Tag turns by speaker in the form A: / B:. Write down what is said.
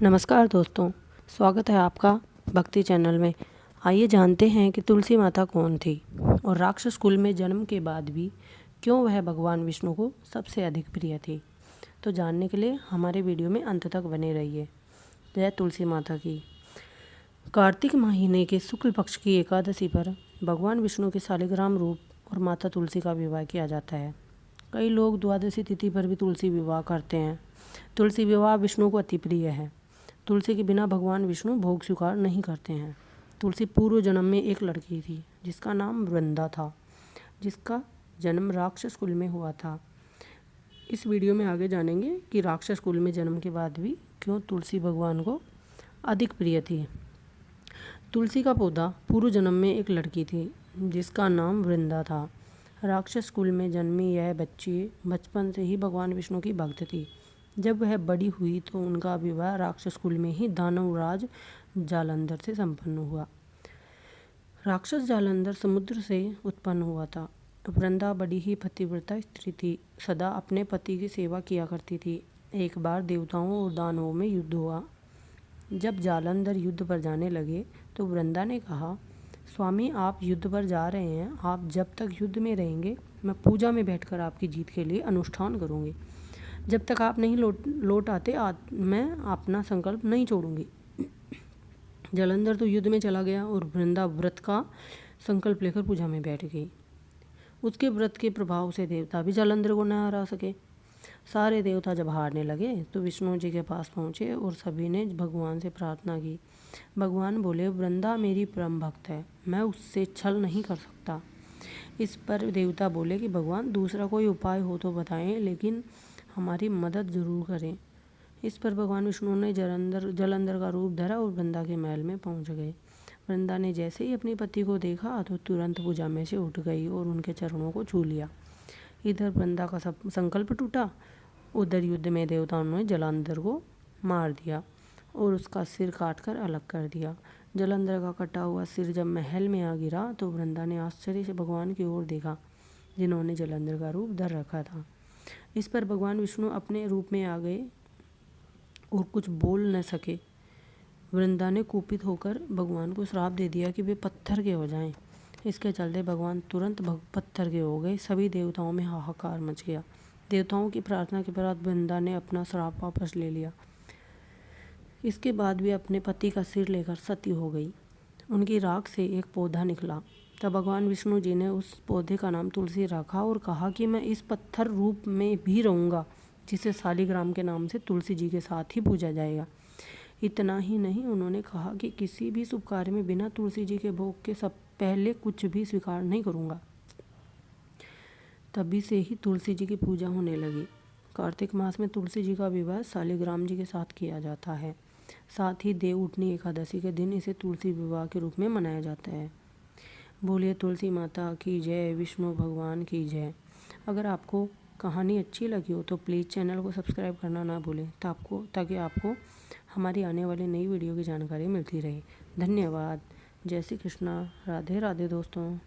A: नमस्कार दोस्तों, स्वागत है आपका भक्ति चैनल में। आइए जानते हैं कि तुलसी माता कौन थी और राक्षस कुल में जन्म के बाद भी क्यों वह भगवान विष्णु को सबसे अधिक प्रिय थी। तो जानने के लिए हमारे वीडियो में अंत तक बने रहिए। जय तुलसी माता की। कार्तिक महीने के शुक्ल पक्ष की एकादशी पर भगवान विष्णु के शालिग्राम रूप और माता तुलसी का विवाह किया जाता है। कई लोग द्वादशी तिथि पर भी तुलसी विवाह करते हैं। तुलसी विवाह विष्णु को अति प्रिय है। तुलसी के बिना भगवान विष्णु भोग स्वीकार नहीं करते हैं। तुलसी पूर्व जन्म में एक लड़की थी जिसका नाम वृंदा था, जिसका जन्म राक्षस कुल में हुआ था। इस वीडियो में आगे जानेंगे कि राक्षस कुल में जन्म के बाद भी क्यों तुलसी भगवान को अधिक प्रिय थी। तुलसी का पौधा पूर्व जन्म में एक लड़की थी जिसका नाम वृंदा था। राक्षस कुल में जन्मी यह बच्ची बचपन से ही भगवान विष्णु की भक्त थी। जब वह बड़ी हुई तो उनका विवाह राक्षस कुल में ही दानवराज जालंधर से संपन्न हुआ। राक्षस जालंधर समुद्र से उत्पन्न हुआ था। वृंदा बड़ी ही पतिव्रता स्त्री थी, सदा अपने पति की सेवा किया करती थी। एक बार देवताओं और दानवों में युद्ध हुआ। जब जालंधर युद्ध पर जाने लगे तो वृंदा ने कहा, स्वामी आप युद्ध पर जा रहे हैं, आप जब तक युद्ध में रहेंगे मैं पूजा में बैठकर आपकी जीत के लिए अनुष्ठान करूंगी। जब तक आप नहीं लौट आते मैं अपना संकल्प नहीं छोड़ूंगी। जालंधर तो युद्ध में चला गया और वृंदा व्रत का संकल्प लेकर पूजा में बैठ गई। उसके व्रत के प्रभाव से देवता भी जालंधर को न हरा सके। सारे देवता जब हारने लगे तो विष्णु जी के पास पहुँचे और सभी ने भगवान से प्रार्थना की। भगवान बोले, वृंदा मेरी परम भक्त है, मैं उससे छल नहीं कर सकता। इस पर देवता बोले कि भगवान दूसरा कोई उपाय हो तो बताएं, लेकिन हमारी मदद जरूर करें। इस पर भगवान विष्णु ने जालंधर का रूप धरा और वृंदा के महल में पहुंच गए। वृंदा ने जैसे ही अपने पति को देखा तो तुरंत पूजा में से उठ गई और उनके चरणों को छू लिया। इधर वृंदा का संकल्प टूटा, उधर युद्ध में देवताओं ने जालंधर को मार दिया और उसका सिर काटकर अलग कर दिया। जालंधर का कटा हुआ सिर जब महल में आ गिरा तो वृंदा ने आश्चर्य से भगवान की ओर देखा, जिन्होंने जालंधर का रूप धर रखा था। इस पर भगवान विष्णु अपने रूप में आ गए और कुछ बोल न सके। वृंदा ने कुपित होकर भगवान को श्राप दे दिया कि वे पत्थर के हो जाएं। इसके चलते भगवान तुरंत पत्थर के हो गए। सभी देवताओं में हाहाकार मच गया। देवताओं की प्रार्थना के बाद वृंदा ने अपना श्राप वापस ले लिया। इसके बाद वे अपने पति का सिर लेकर सती हो गई। उनकी राख से एक पौधा निकला। तब भगवान विष्णु जी ने उस पौधे का नाम तुलसी रखा और कहा कि मैं इस पत्थर रूप में भी रहूँगा, जिसे शालिग्राम के नाम से तुलसी जी के साथ ही पूजा जाएगा। इतना ही नहीं, उन्होंने कहा कि किसी भी शुभ कार्य में बिना तुलसी जी के भोग के सब पहले कुछ भी स्वीकार नहीं करूँगा। तभी से ही तुलसी जी की पूजा होने लगी। कार्तिक मास में तुलसी जी का विवाह शालिग्राम जी के साथ किया जाता है। साथ ही देवउठनी एकादशी के दिन इसे तुलसी विवाह के रूप में मनाया जाता है। बोलिए तुलसी माता की जय, विष्णु भगवान की जय। अगर आपको कहानी अच्छी लगी हो तो प्लीज़ चैनल को सब्सक्राइब करना ना भूलें, ताकि आपको हमारी आने वाली नई वीडियो की जानकारी मिलती रहे। धन्यवाद। जय श्री कृष्णा। राधे राधे दोस्तों।